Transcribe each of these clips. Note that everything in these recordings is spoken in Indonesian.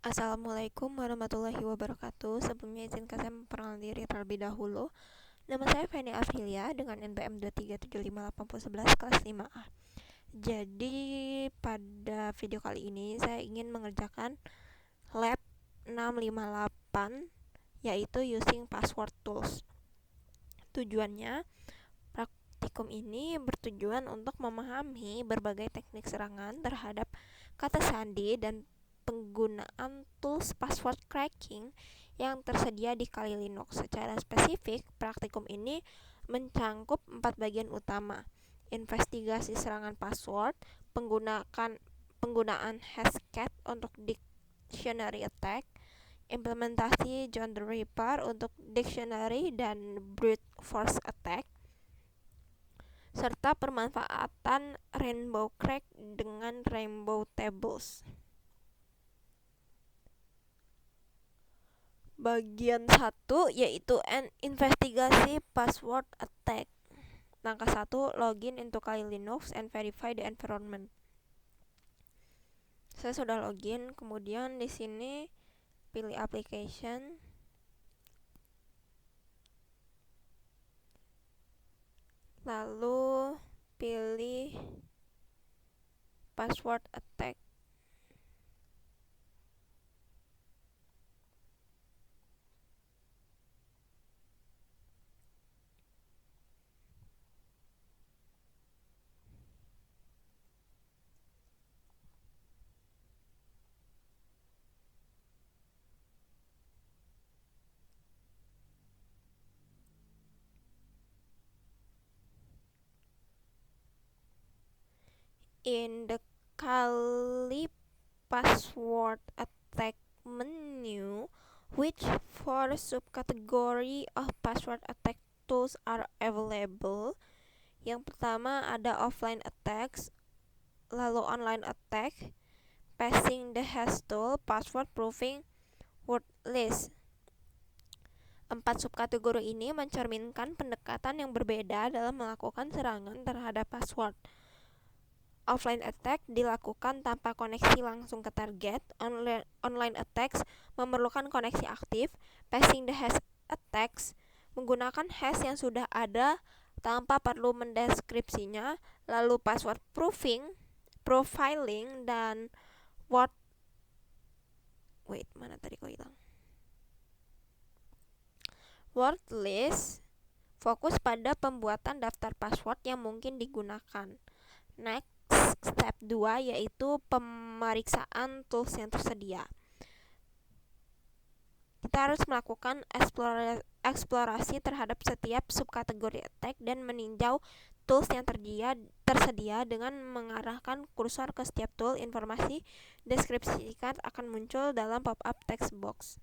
Assalamualaikum warahmatullahi wabarakatuh. Sebelumnya izinkan saya memperkenalkan diri terlebih dahulu. Nama saya Feni Afilia dengan NPM 2375811 kelas 5A. Jadi pada video kali ini saya ingin mengerjakan lab 658 yaitu using password tools. Tujuannya, praktikum ini bertujuan untuk memahami berbagai teknik serangan terhadap kata sandi dan penggunaan tools password cracking yang tersedia di Kali Linux. Secara spesifik, praktikum ini mencangkup 4 bagian utama: investigasi serangan password, penggunaan Hashcat untuk dictionary attack, implementasi John the Ripper untuk dictionary dan brute force attack, serta pemanfaatan Rainbow Crack dengan Rainbow Tables. Bagian 1 yaitu investigasi password attack. Langkah 1, login into Kali Linux and verify the environment. Saya sudah login, kemudian di sini pilih application. Lalu pilih password attack. In the Kali password attack menu, which four subcategory of password attack tools are available? Yang pertama ada offline attacks, lalu online attack, passing the hash tool, password proofing, word list. 4 subkategori ini mencerminkan pendekatan yang berbeda dalam melakukan serangan terhadap password. Offline attack dilakukan tanpa koneksi langsung ke target. Online attacks memerlukan koneksi aktif. Passing the hash attacks menggunakan hash yang sudah ada tanpa perlu mendeskripsinya. Lalu password profiling dan word list fokus pada pembuatan daftar password yang mungkin digunakan. Next, step 2 yaitu pemeriksaan tools yang tersedia. Kita harus melakukan eksplorasi terhadap setiap subkategori attack dan meninjau tools yang tersedia dengan mengarahkan kursor ke setiap tool. Informasi deskripsi singkat akan muncul dalam pop-up text box.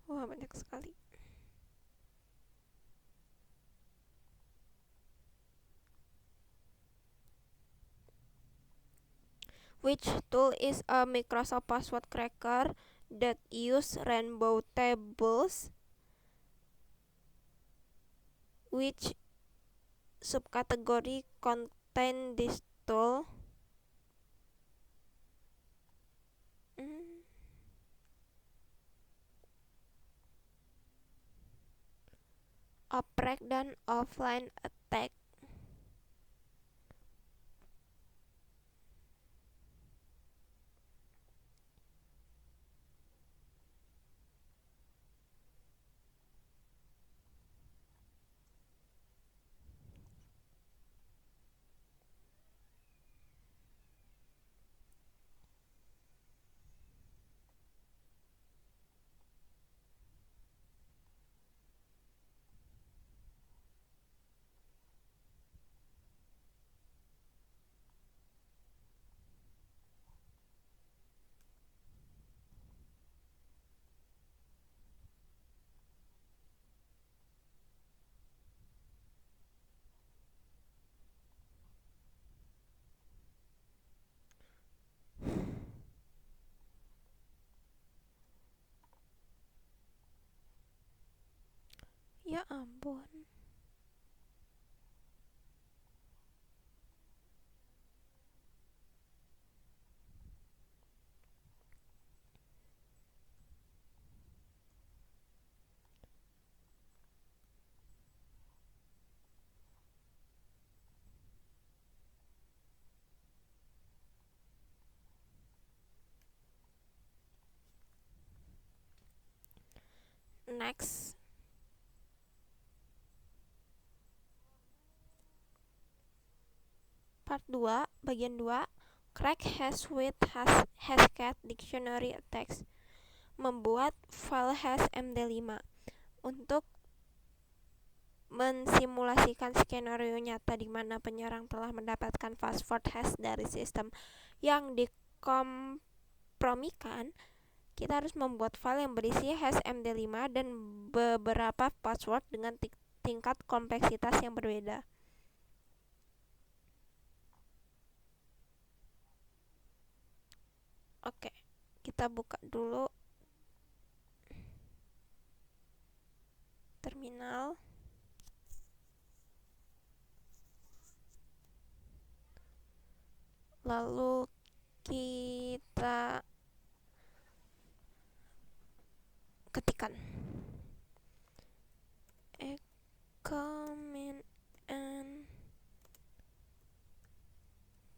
Wah, banyak sekali. Which tool is a Microsoft password cracker that use Rainbow Tables? Which subcategory contain this tool? Oprek dan offline attack. Ya ampun. Next, part 2, bagian 2. Crack hash with Hashcat Dictionary Attacks. Membuat file hash MD5 untuk mensimulasikan skenario nyata di mana penyerang telah mendapatkan password hash dari sistem yang dikompromikan. Kita harus membuat file yang berisi hash MD5 dan beberapa password dengan tingkat kompleksitas yang berbeda. Oke, kita buka dulu terminal. Lalu kita ketikkan command and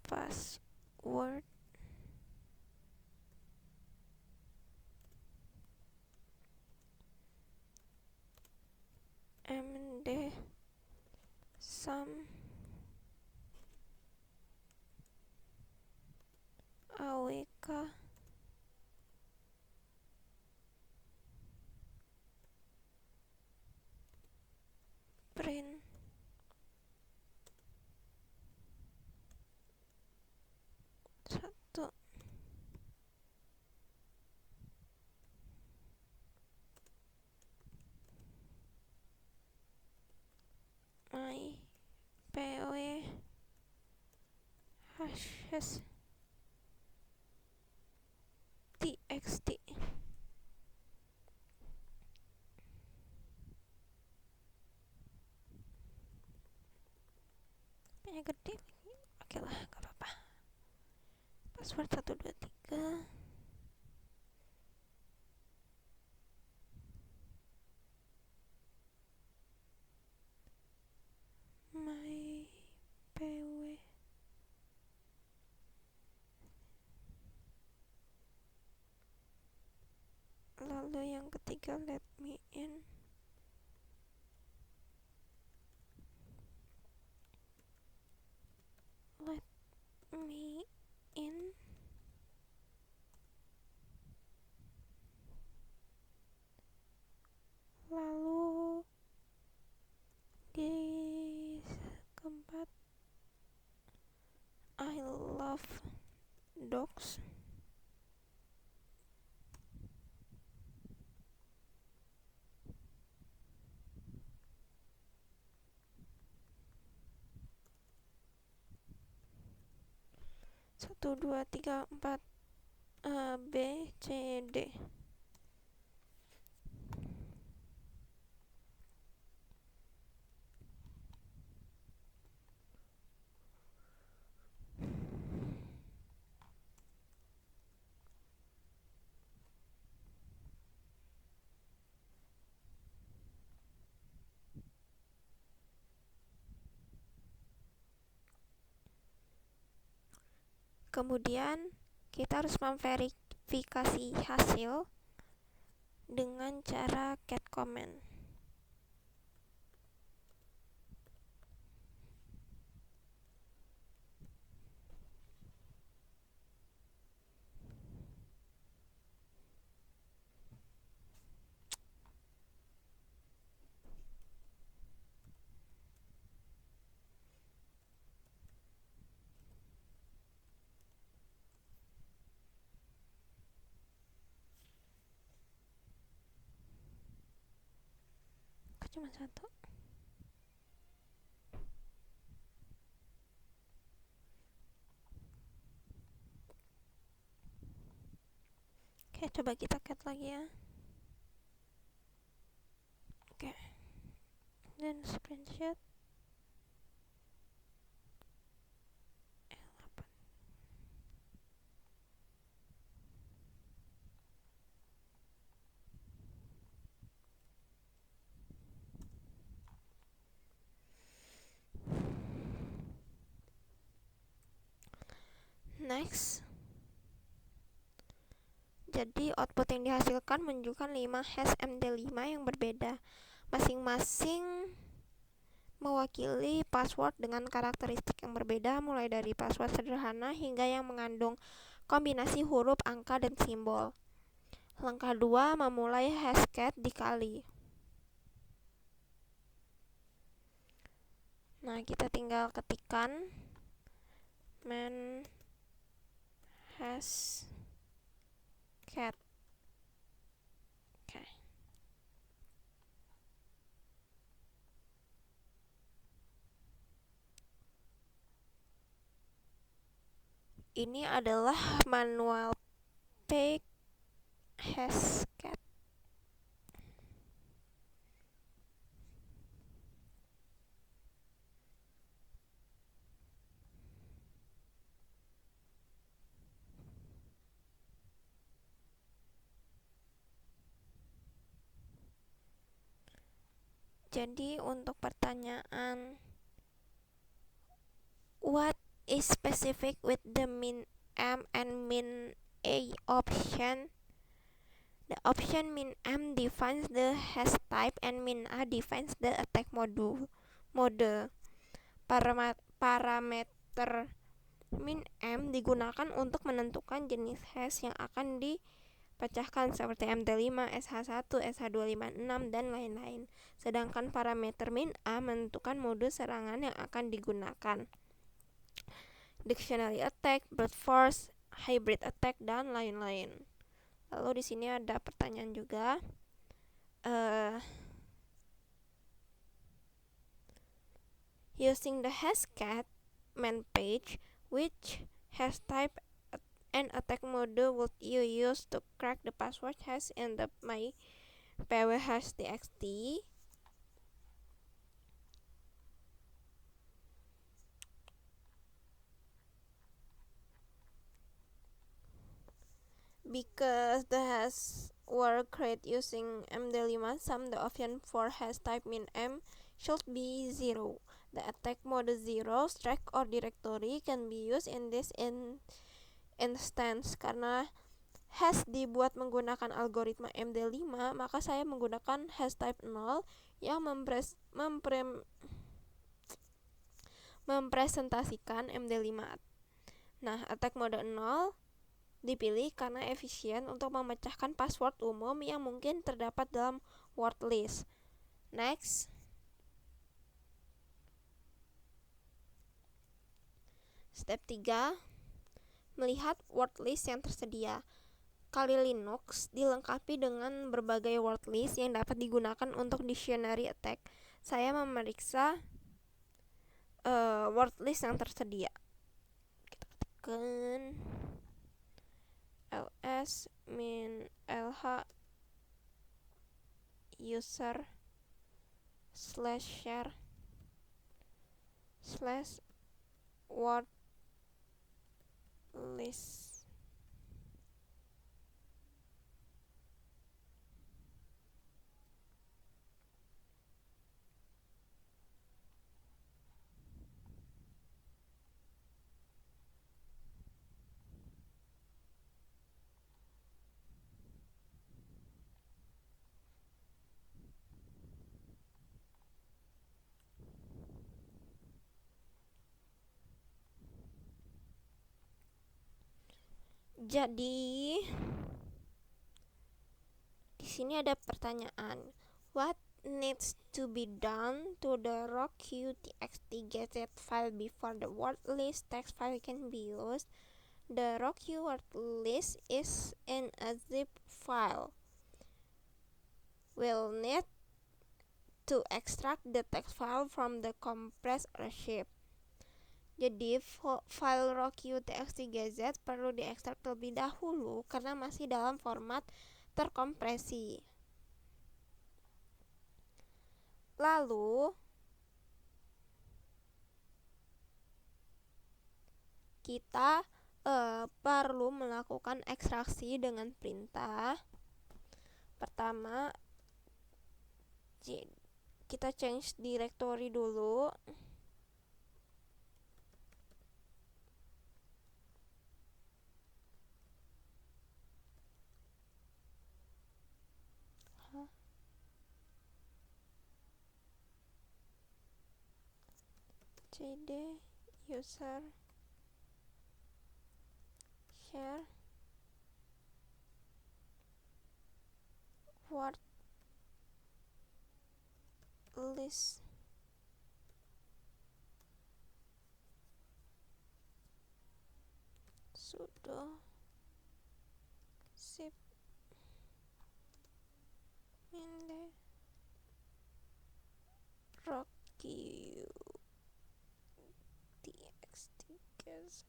password md sum awk print satu. My PW hashes txt. Yang gede lagi. Oke lah, gak apa-apa. Password 123. My PW. Lalu yang ketiga, let me in. Let me in. Lalu di keempat, I love dogs. Satu dua tiga empat A B C D. Kemudian kita harus memverifikasi hasil dengan cara cat command. Kok cuma satu? Oke, coba kita cat lagi ya. Oke. dan screenshot. Next, jadi output yang dihasilkan menunjukkan 5 hash MD5 yang berbeda, masing-masing mewakili password dengan karakteristik yang berbeda, mulai dari password sederhana hingga yang mengandung kombinasi huruf, angka, dan simbol. Langkah 2, memulai hashcat dikali. Nah, kita tinggal ketikkan main hashcat. Oke. Ini adalah manual page hashcat. Jadi untuk pertanyaan what is specific with the min m and min a option? The option min m defines the hash type and min a defines the attack mode. Parameter min m digunakan untuk menentukan jenis hash yang akan dipecahkan seperti MD5, SH1, SH256, dan lain-lain. Sedangkan parameter min a menentukan mode serangan yang akan digunakan. Dictionary attack, brute force, hybrid attack, dan lain-lain. Lalu di sini ada pertanyaan juga. Using the hashcat main page, which hash type and attack mode would you use to crack the password hash in the my pwhash.txt? Because the hash were created using MD5 sum, the option for hash type min m should be 0. The attack mode 0, strike, or directory can be used in this instance. Karena hash dibuat menggunakan algoritma MD5, maka saya menggunakan hash type 0 yang mempresentasikan MD5. Nah, attack mode 0 dipilih karena efisien untuk memecahkan password umum yang mungkin terdapat dalam word list. Next. Step 3. Melihat word list yang tersedia. Kali Linux dilengkapi dengan berbagai word list yang dapat digunakan untuk dictionary attack. Saya memeriksa word list yang tersedia. Kita ketikkan ls min lh user /share /word list. Jadi di sini ada pertanyaan. What needs to be done to the roq.txt gazette file before the word list text file can be used? The roq word list is in a zip file. We'll need to extract the text file from the compressed archive. Jadi file roq.txt gazette perlu diekstrak terlebih dahulu karena masih dalam format terkompresi. Lalu kita perlu melakukan ekstraksi dengan perintah. Pertama, kita change directory dulu. cd user share word list sudo zip minde rocky txt guys.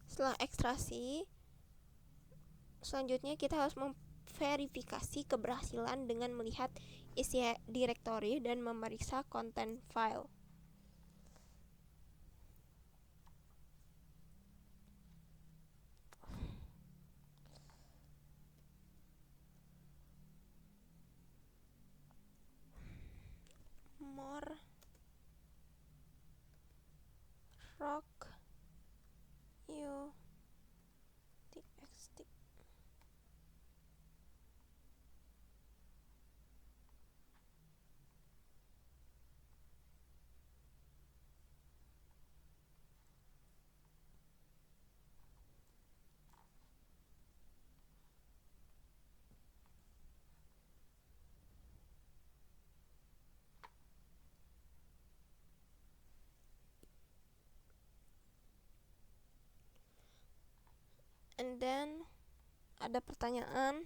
Setelah ekstraksi, selanjutnya kita harus memverifikasi keberhasilan dengan melihat isi directory dan memeriksa konten file. More rock you txt. And then ada pertanyaan,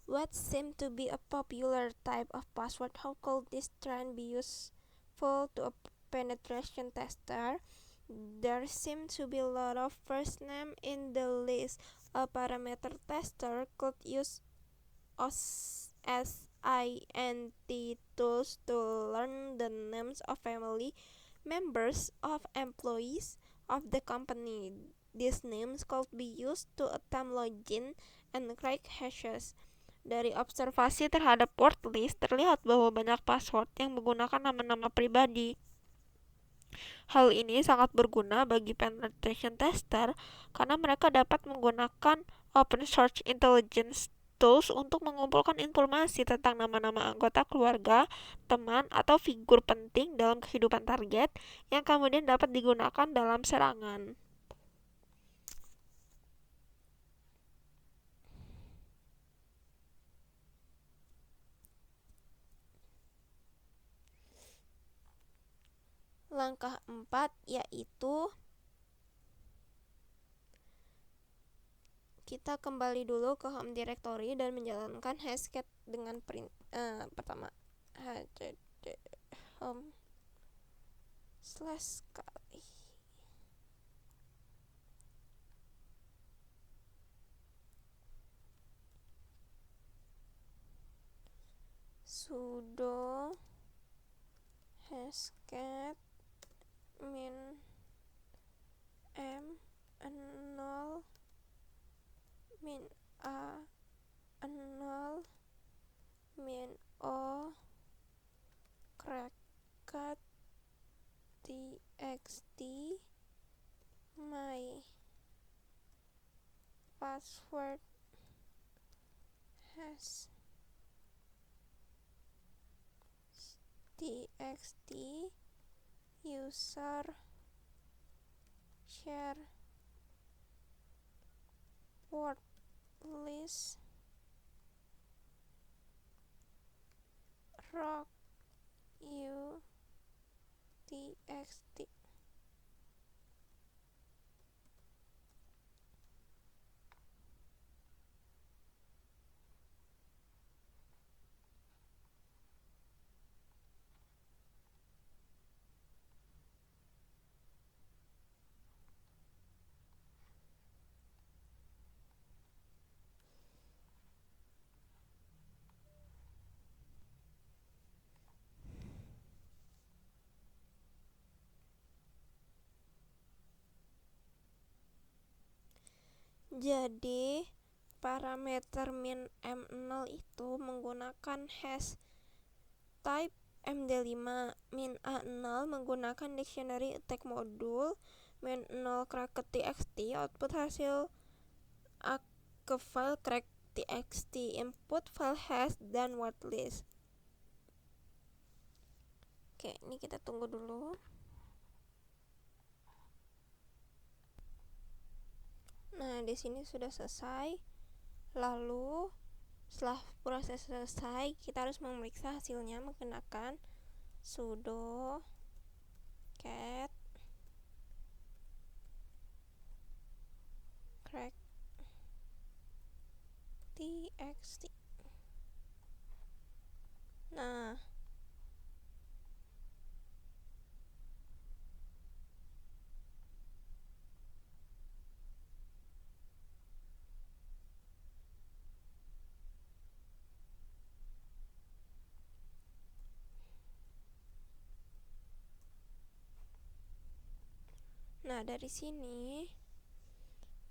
what seem to be a popular type of password? How could this trend be useful to a penetration tester? There seem to be a lot of first name in the list. A parameter tester could use SINT tools to learn the names of family members of employees of the company. These names could be used to attempt login and crack hashes. Dari observasi terhadap word list, terlihat bahwa banyak password yang menggunakan nama-nama pribadi. Hal ini sangat berguna bagi penetration tester karena mereka dapat menggunakan open source intelligence tools untuk mengumpulkan informasi tentang nama-nama anggota keluarga, teman, atau figur penting dalam kehidupan target yang kemudian dapat digunakan dalam serangan. Langkah 4 yaitu kita kembali dulu ke home directory dan menjalankan hashcat dengan pertama home /kali sudo hashcat min m 0 min a 0 min o cracket txt my password has txt user share word list rock you txt. Jadi parameter min M0 itu menggunakan hash type MD5, min A0 menggunakan dictionary attack module, min 0 crack.txt, output hasil ke file crack.txt, input file hash dan word list. Oke, ini kita tunggu dulu. Nah, di sini sudah selesai. Lalu setelah proses selesai, kita harus memeriksa hasilnya menggunakan sudo cat crack.txt. Nah, dari sini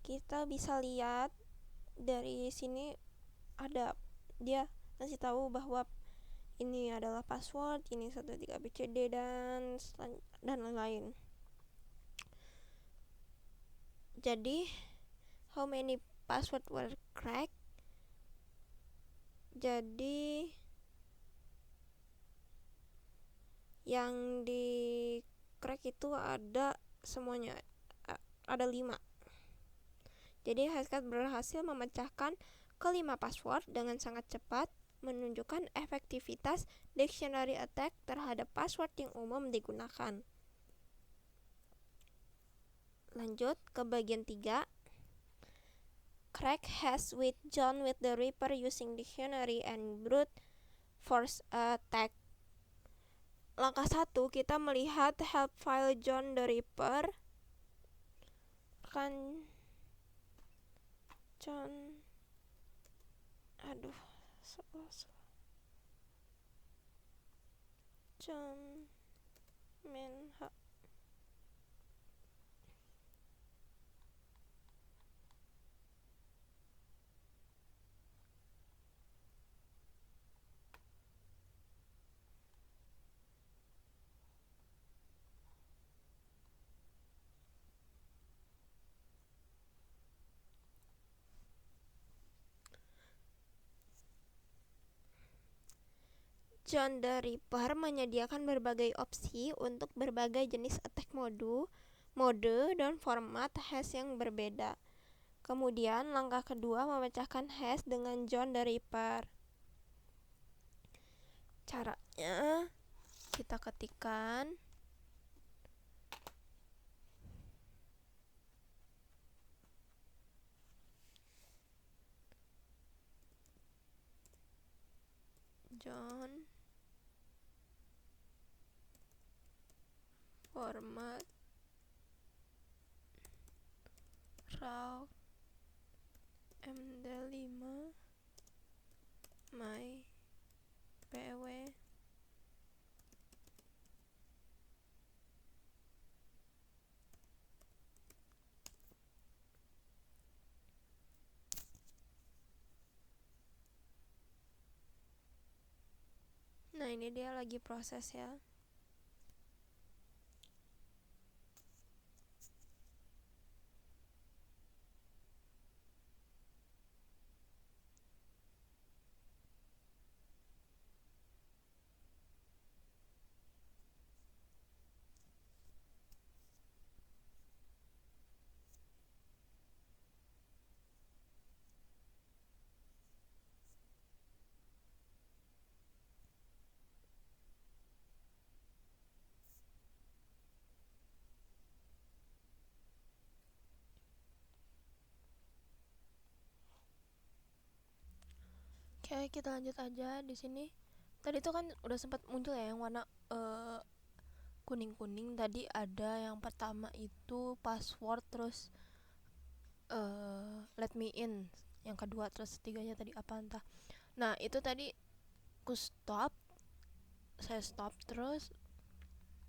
kita bisa lihat, dari sini ada dia kasih tahu bahwa ini adalah password, ini 13BCD dan lain-lain. Jadi how many password were cracked? Jadi yang di crack itu ada semuanya, ada 5. Jadi Hashcat berhasil memecahkan ke-5 password dengan sangat cepat, menunjukkan efektivitas dictionary attack terhadap password yang umum digunakan. Lanjut ke bagian 3. Crack hash with John with the Reaper using dictionary and brute force attack. Langkah 1, kita melihat help file John the Reaper. John Menha. John the Reaper menyediakan berbagai opsi untuk berbagai jenis attack mode dan format hash yang berbeda. Kemudian langkah kedua, memecahkan hash dengan John the Reaper. Caranya kita ketikkan John format raw MD5 my pw Nah, ini dia lagi proses ya. Oke, kita lanjut aja di sini. Tadi tuh kan udah sempat muncul ya yang warna kuning-kuning. Tadi ada yang pertama itu password, terus let me in. Yang kedua, terus tiganya tadi apa entah. Nah, itu tadi saya stop, terus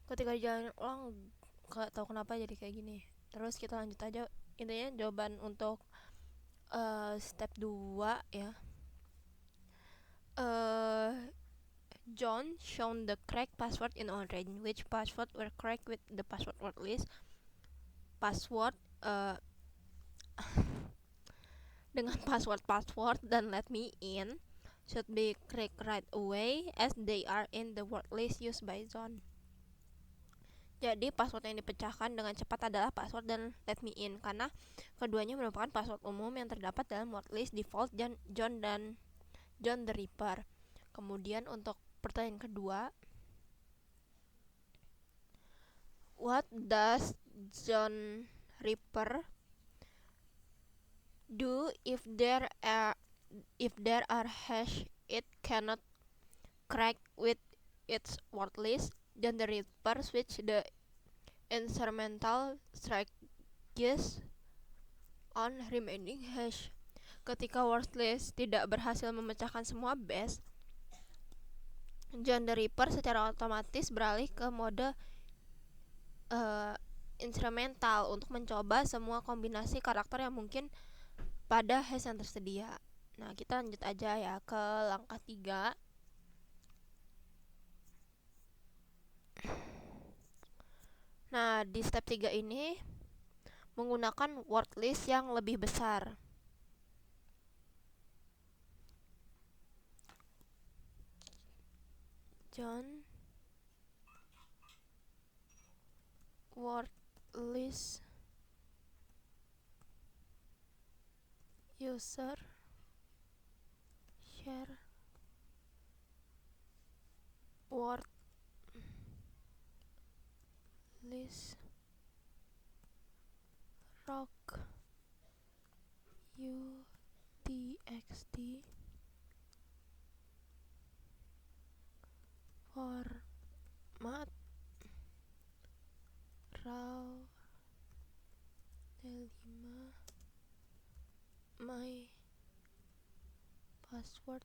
ketika jalan ulang gak tahu kenapa jadi kayak gini. Terus kita lanjut aja. Intinya jawaban untuk Step 2 ya. John shown the correct password in orange. Which password were correct with the password word list? Password dengan password dan let me in should be correct right away as they are in the word list used by John. Jadi password yang dipecahkan dengan cepat adalah password dan let me in karena keduanya merupakan password umum yang terdapat dalam word list default John dan John the Ripper. Kemudian untuk pertanyaan kedua, what does John Ripper do if there are hash it cannot crack with its word list? John the Ripper switch the instrumental strategies on remaining hash. Ketika word list tidak berhasil memecahkan semua base, John the Ripper secara otomatis beralih ke mode instrumental untuk mencoba semua kombinasi karakter yang mungkin pada hash yang tersedia. Nah, kita lanjut aja ya ke langkah 3. Nah, di step 3 ini menggunakan word list yang lebih besar. John word list user share word list rock utxt format raw d5 my password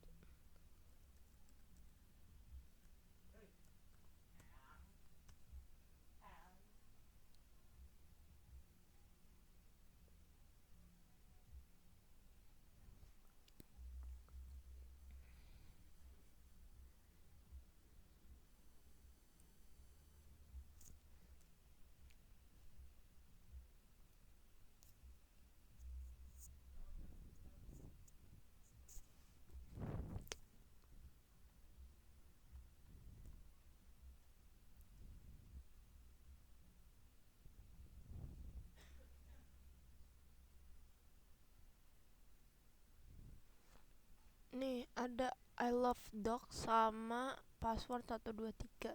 nih ada I love dog sama password 123.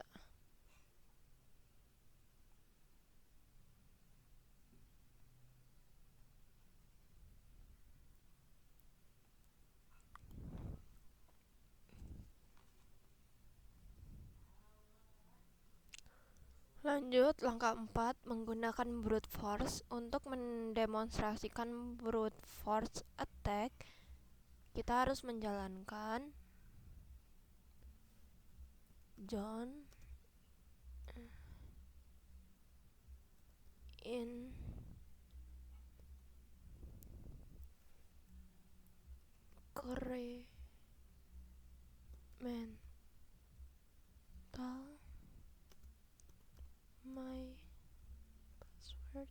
Lanjut, langkah 4 menggunakan brute force. Untuk mendemonstrasikan brute force attack, kita harus menjalankan John incremental my password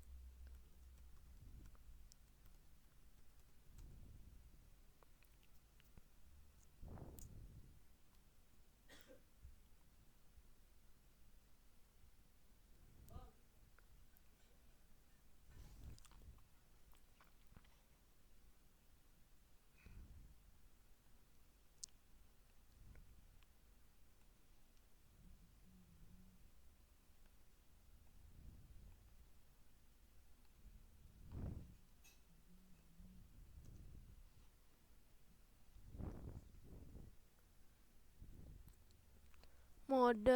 mode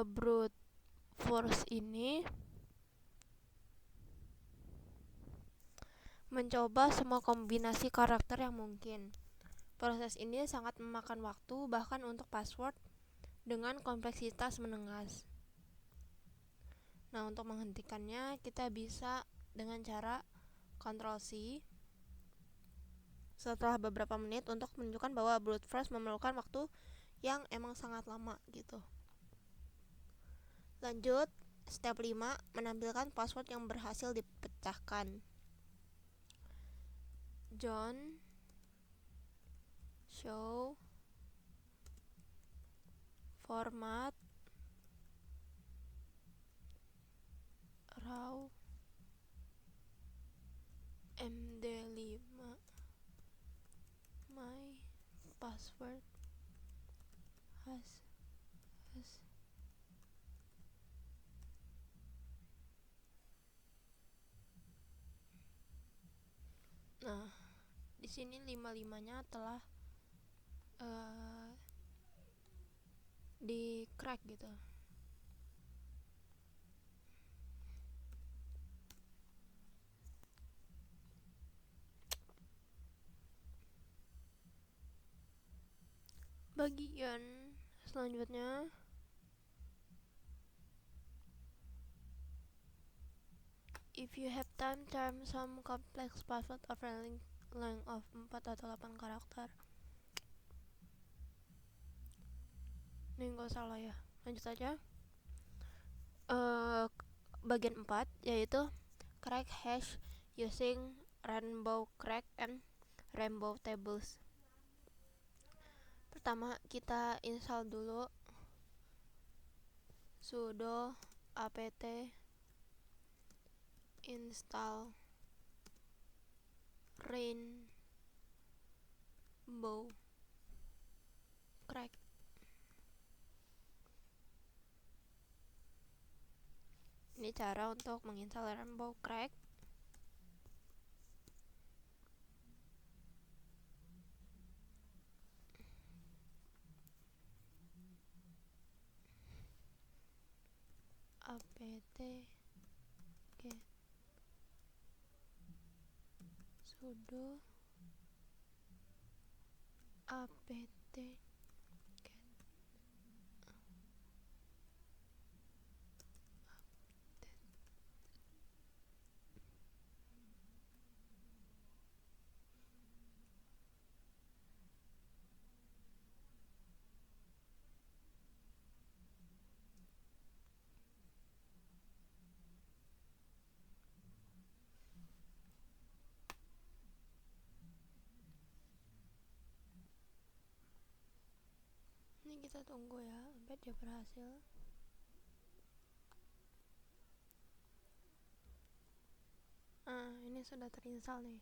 brute force ini mencoba semua kombinasi karakter yang mungkin. Proses ini sangat memakan waktu bahkan untuk password dengan kompleksitas menengah. Nah, untuk menghentikannya kita bisa dengan cara Ctrl C setelah beberapa menit untuk menunjukkan bahwa brute force memerlukan waktu yang emang sangat lama gitu. Lanjut, step 5, menampilkan password yang berhasil dipecahkan. John show format raw md5 my password has Nah, di sini 5-5-nya telah di crack gitu. Bagian selanjutnya, if you have time, term some complex password of length of 4 atau 8 karakter. Ini nggak salah ya. Lanjut aja. Bagian 4 yaitu crack hash using rainbow crack and rainbow tables. Pertama, kita install dulu sudo apt install rainbow crack. Ini cara untuk menginstal rainbow crack. apt get sudo apt get Ini kita tunggu ya sampai dia berhasil. Ini sudah terinstall nih.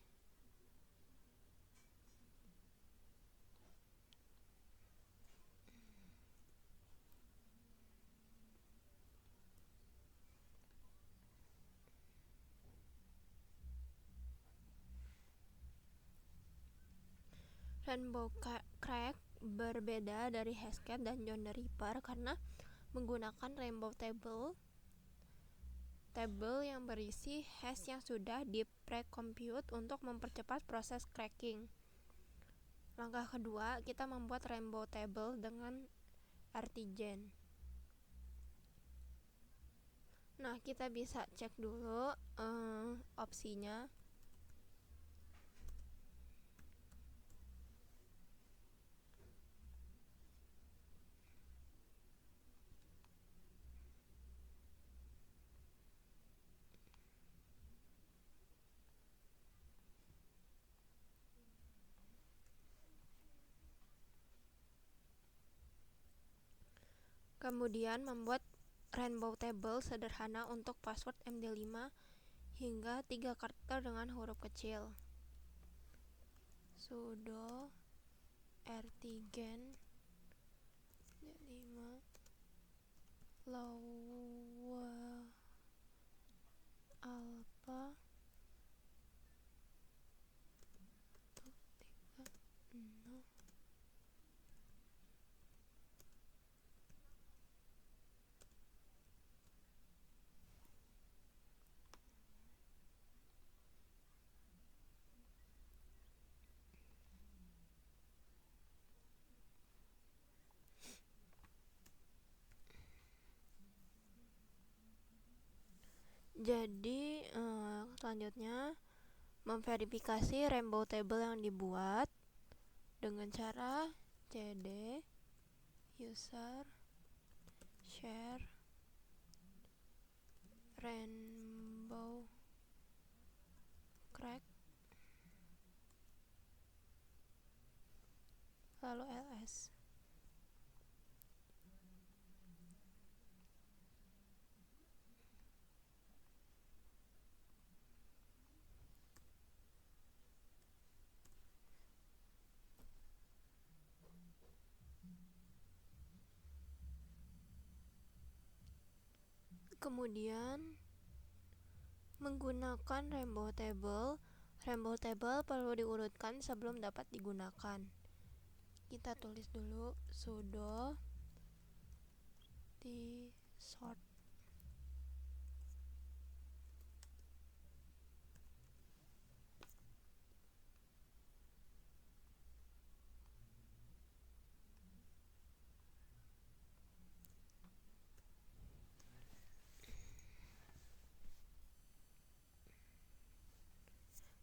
Rainbow crack berbeda dari Hashcat dan John the Ripper karena menggunakan rainbow table yang berisi hash yang sudah di pre-compute untuk mempercepat proses cracking. Langkah kedua, kita membuat rainbow table dengan artigen. Nah, kita bisa cek dulu opsinya. Kemudian membuat rainbow table sederhana untuk password MD5 hingga 3 karakter dengan huruf kecil. Sudo artigen D5 lower alpha 130. Jadi selanjutnya memverifikasi rainbow table yang dibuat dengan cara cd user share rainbow crack lalu ls. Kemudian menggunakan rainbow table perlu diurutkan sebelum dapat digunakan. Kita tulis dulu sudo tsort.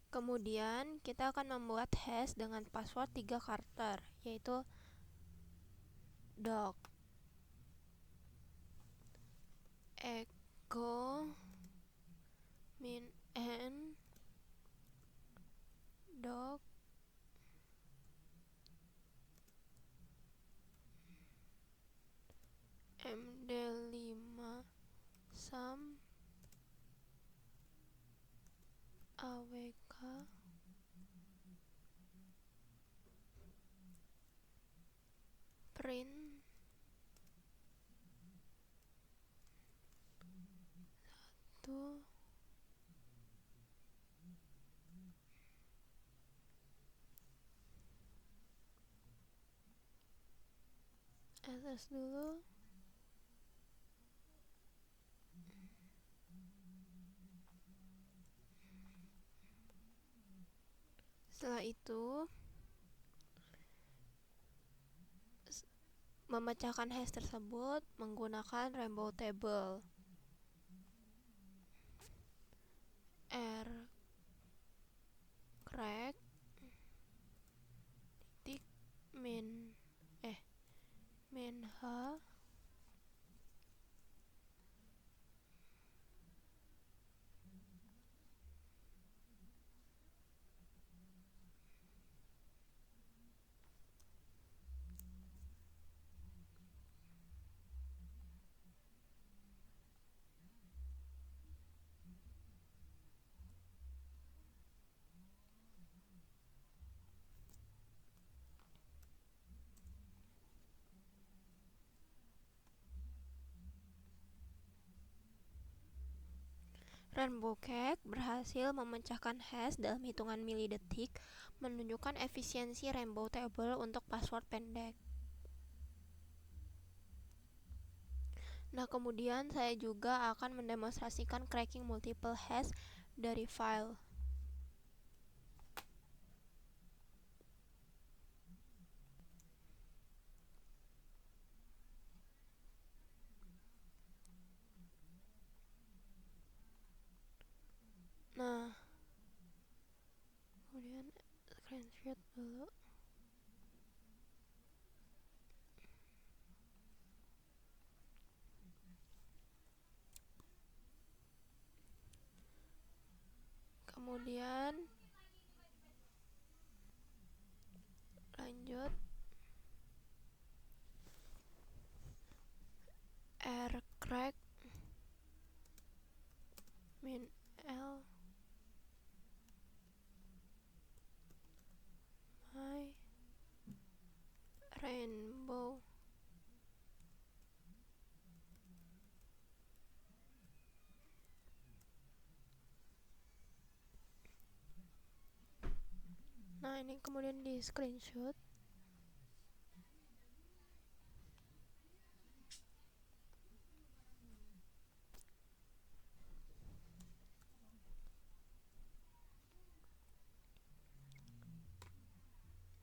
Kemudian kita akan membuat hash dengan password 3 karakter, yaitu doc echo min n doc md5 sum awk print 1 ls dulu. Setelah itu memecahkan hash tersebut menggunakan rainbow table r crack titik min h Rainbow crack berhasil memecahkan hash dalam hitungan milidetik, menunjukkan efisiensi rainbow table untuk password pendek. Nah, kemudian saya juga akan mendemonstrasikan cracking multiple hash dari file. Nah, kemudian screenshot dulu. Kemudian lanjut r crack min l my rainbow Nah, ini kemudian di screenshot.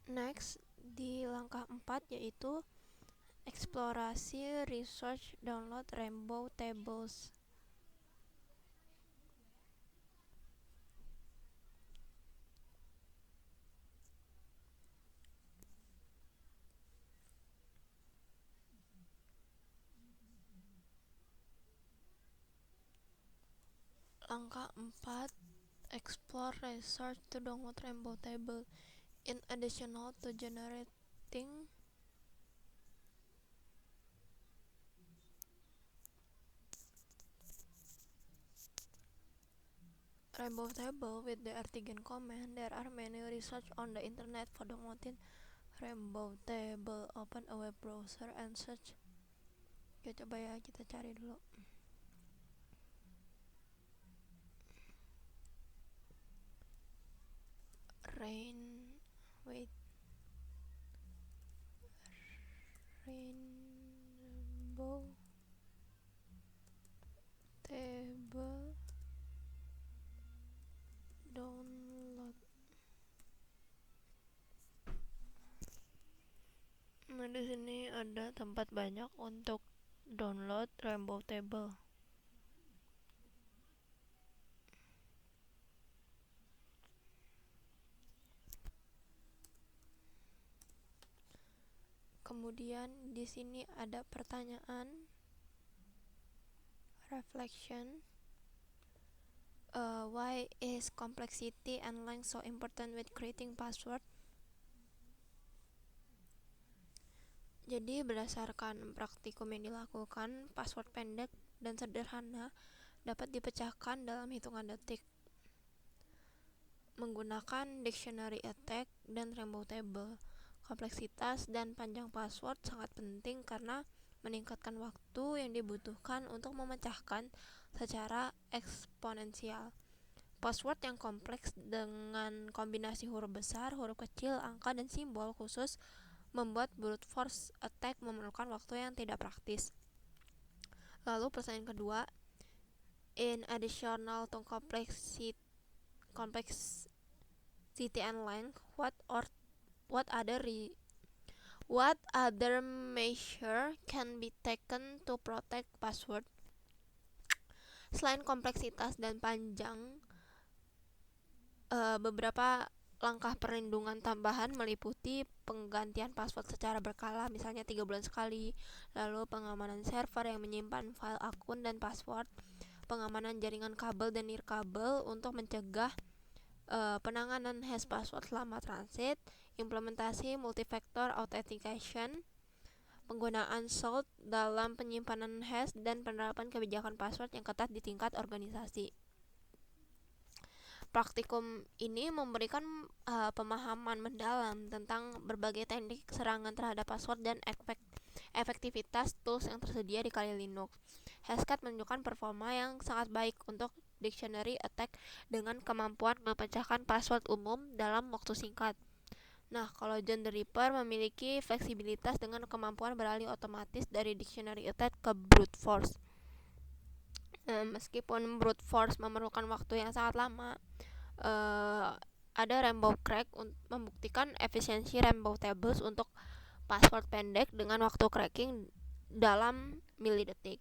Next, di langkah 4 yaitu eksplorasi research download rainbow tables. Angka 4. Explore research to download rainbow table. In addition to generating rainbow table with the artigen command, there are many research on the internet for downloading rainbow table. Open a web browser and search. Oke, coba ya kita cari dulu. Rainbow table download. Nah, di sini ada tempat banyak untuk download rainbow table. Kemudian di sini ada pertanyaan reflection. Why is complexity and length so important with creating password? Jadi berdasarkan praktikum yang dilakukan, password pendek dan sederhana dapat dipecahkan dalam hitungan detik menggunakan dictionary attack dan rainbow table. Kompleksitas dan panjang password sangat penting karena meningkatkan waktu yang dibutuhkan untuk memecahkan secara eksponensial. Password yang kompleks dengan kombinasi huruf besar, huruf kecil, angka, dan simbol khusus membuat brute force attack memerlukan waktu yang tidak praktis. Lalu pertanyaan kedua, in additional to complexity and length, what other measure can be taken to protect password? Selain kompleksitas dan panjang, beberapa langkah perlindungan tambahan meliputi penggantian password secara berkala, misalnya 3 bulan sekali, lalu pengamanan server yang menyimpan file akun dan password, pengamanan jaringan kabel dan nirkabel untuk mencegah penanganan hash password selama transit, implementasi multifactor authentication, penggunaan salt dalam penyimpanan hash, dan penerapan kebijakan password yang ketat di tingkat organisasi. Praktikum ini memberikan pemahaman mendalam tentang berbagai teknik serangan terhadap password dan efektivitas tools yang tersedia di Kali Linux. Hashcat menunjukkan performa yang sangat baik untuk dictionary attack dengan kemampuan memecahkan password umum dalam waktu singkat. Nah, kalau John the Ripper memiliki fleksibilitas dengan kemampuan beralih otomatis dari dictionary attack ke brute force. Meskipun brute force memerlukan waktu yang sangat lama, ada rainbow crack membuktikan efisiensi rainbow tables untuk password pendek dengan waktu cracking dalam milidetik.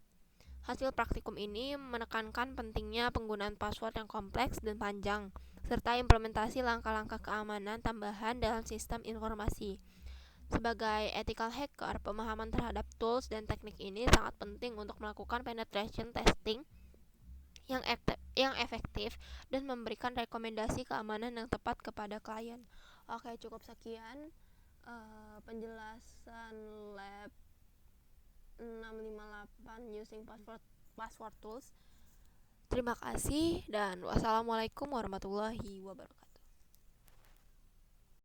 Hasil praktikum ini menekankan pentingnya penggunaan password yang kompleks dan panjang, serta implementasi langkah-langkah keamanan tambahan dalam sistem informasi. Sebagai ethical hacker, pemahaman terhadap tools dan teknik ini sangat penting untuk melakukan penetration testing yang efektif dan memberikan rekomendasi keamanan yang tepat kepada klien. Oke, cukup sekian penjelasan lab 658 using password tools. Terima kasih dan wassalamualaikum warahmatullahi wabarakatuh.